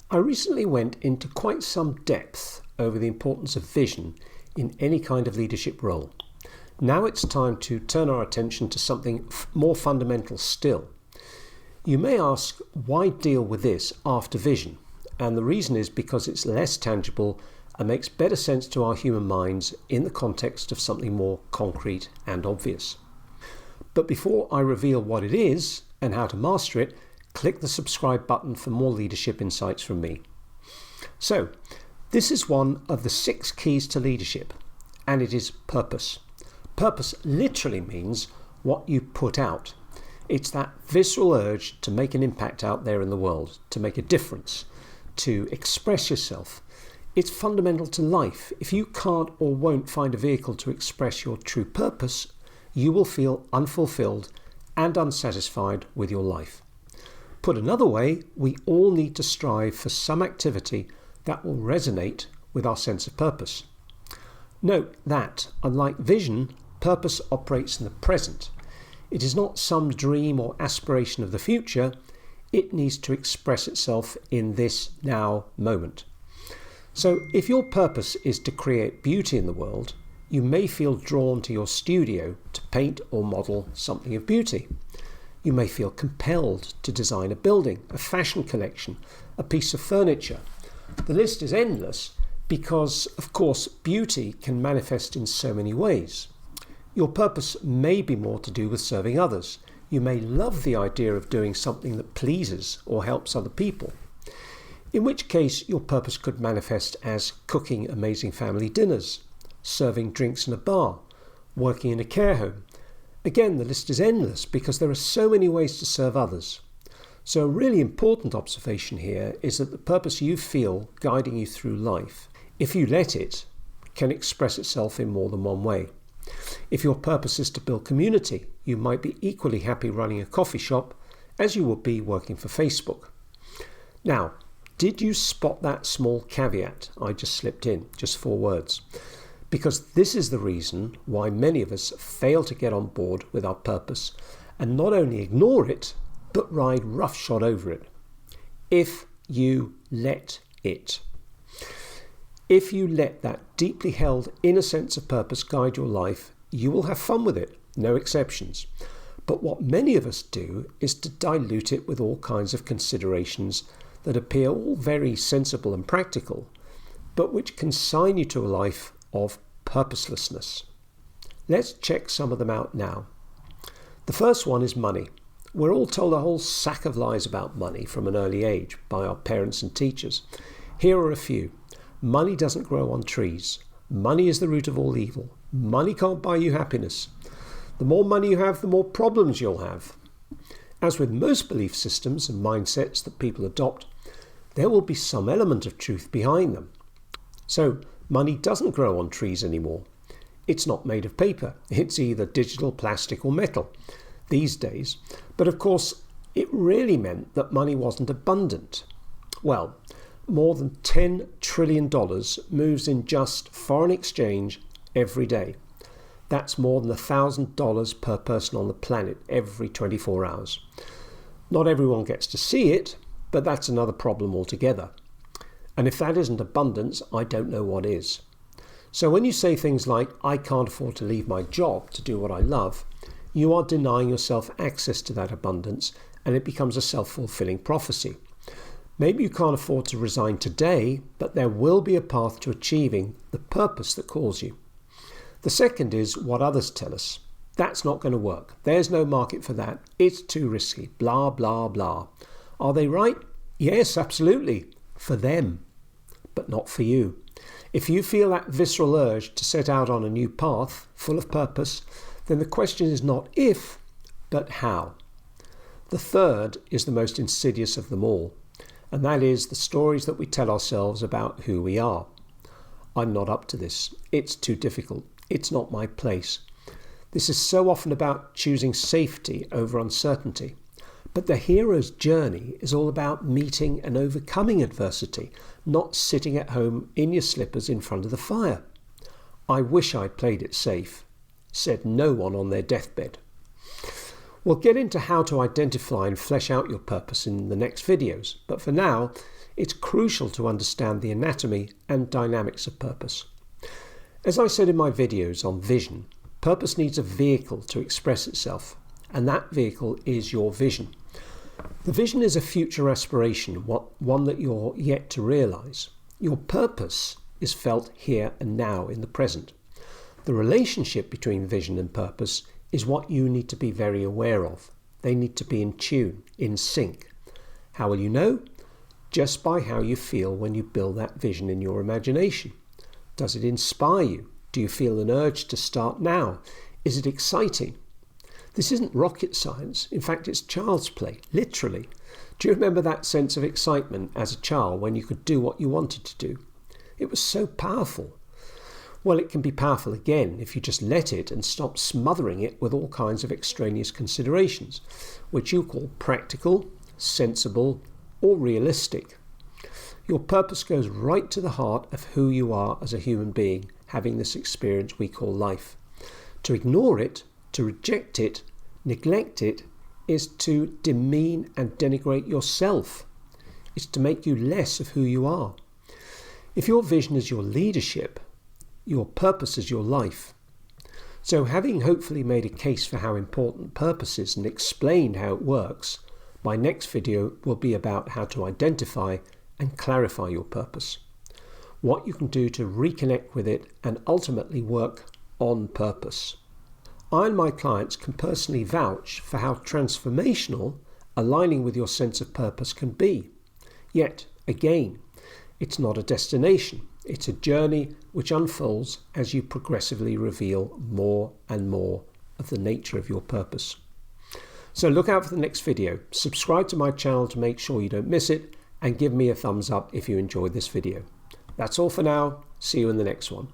I recently went into quite some depth over the importance of vision in any kind of leadership role. Now it's time to turn our attention to something more fundamental still. You may ask, why deal with this after vision? And the reason is because it's less tangible and makes better sense to our human minds in the context of something more concrete and obvious. But before I reveal what it is and how to master it, click the subscribe button for more leadership insights from me. So, this is one of the 6 keys to leadership, and it is purpose. Purpose literally means what you put out. It's that visceral urge to make an impact out there in the world, to make a difference, to express yourself. It's fundamental to life. If you can't or won't find a vehicle to express your true purpose, you will feel unfulfilled and unsatisfied with your life. Put another way, we all need to strive for some activity that will resonate with our sense of purpose. Note that, unlike vision, purpose operates in the present. It is not some dream or aspiration of the future. It needs to express itself in this now moment. So if your purpose is to create beauty in the world, you may feel drawn to your studio to paint or model something of beauty. You may feel compelled to design a building, a fashion collection, a piece of furniture. The list is endless because, of course, beauty can manifest in so many ways. Your purpose may be more to do with serving others. You may love the idea of doing something that pleases or helps other people, in which case your purpose could manifest as cooking amazing family dinners, serving drinks in a bar, working in a care home. Again, the list is endless because there are so many ways to serve others. So a really important observation here is that the purpose you feel guiding you through life, if you let it, can express itself in more than one way. If your purpose is to build community, you might be equally happy running a coffee shop as you would be working for Facebook. Now, did you spot that small caveat I just slipped in, just 4 words? Because this is the reason why many of us fail to get on board with our purpose and not only ignore it, but ride roughshod over it. If you let it. If you let that deeply held inner sense of purpose guide your life, you will have fun with it, no exceptions. But what many of us do is to dilute it with all kinds of considerations that appear all very sensible and practical, but which consign you to a life of purposelessness. Let's check some of them out now. The first one is money. We're all told a whole sack of lies about money from an early age by our parents and teachers. Here are a few. Money doesn't grow on trees. Money is the root of all evil. Money can't buy you happiness. The more money you have, the more problems you'll have. As with most belief systems and mindsets that people adopt, there will be some element of truth behind them. So, money doesn't grow on trees anymore. It's not made of paper. It's either digital, plastic or metal these days. But of course, it really meant that money wasn't abundant. Well, more than $10 trillion moves in just foreign exchange every day. That's more than $1,000 per person on the planet every 24 hours. Not everyone gets to see it, but that's another problem altogether. And if that isn't abundance, I don't know what is. So when you say things like, I can't afford to leave my job to do what I love, you are denying yourself access to that abundance, and it becomes a self-fulfilling prophecy. Maybe you can't afford to resign today, but there will be a path to achieving the purpose that calls you. The second is what others tell us. That's not going to work. There's no market for that. It's too risky. Blah, blah, blah. Are they right? Yes, absolutely. For them, but not for you. If you feel that visceral urge to set out on a new path, full of purpose, then the question is not if, but how. The third is the most insidious of them all, and that is the stories that we tell ourselves about who we are. I'm not up to this. It's too difficult. It's not my place. This is so often about choosing safety over uncertainty. But the hero's journey is all about meeting and overcoming adversity, not sitting at home in your slippers in front of the fire. I wish I'd played it safe, said no one on their deathbed. We'll get into how to identify and flesh out your purpose in the next videos, but for now, it's crucial to understand the anatomy and dynamics of purpose. As I said in my videos on vision, purpose needs a vehicle to express itself, and that vehicle is your vision. The vision is a future aspiration, one that you're yet to realise. Your purpose is felt here and now in the present. The relationship between vision and purpose is what you need to be very aware of. They need to be in tune, in sync. How will you know? Just by how you feel when you build that vision in your imagination. Does it inspire you? Do you feel an urge to start now? Is it exciting? This isn't rocket science. In fact, it's child's play, literally. Do you remember that sense of excitement as a child when you could do what you wanted to do? It was so powerful. Well, it can be powerful again if you just let it and stop smothering it with all kinds of extraneous considerations, which you call practical, sensible, or realistic. Your purpose goes right to the heart of who you are as a human being, having this experience we call life. To ignore it, to reject it, neglect it, is to demean and denigrate yourself. It's to make you less of who you are. If your vision is your leadership, your purpose is your life. So having hopefully made a case for how important purpose is and explained how it works, my next video will be about how to identify and clarify your purpose, what you can do to reconnect with it and ultimately work on purpose. I and my clients can personally vouch for how transformational aligning with your sense of purpose can be. Yet, again, it's not a destination. It's a journey which unfolds as you progressively reveal more and more of the nature of your purpose. So look out for the next video. Subscribe to my channel to make sure you don't miss it, and give me a thumbs up if you enjoyed this video. That's all for now. See you in the next one.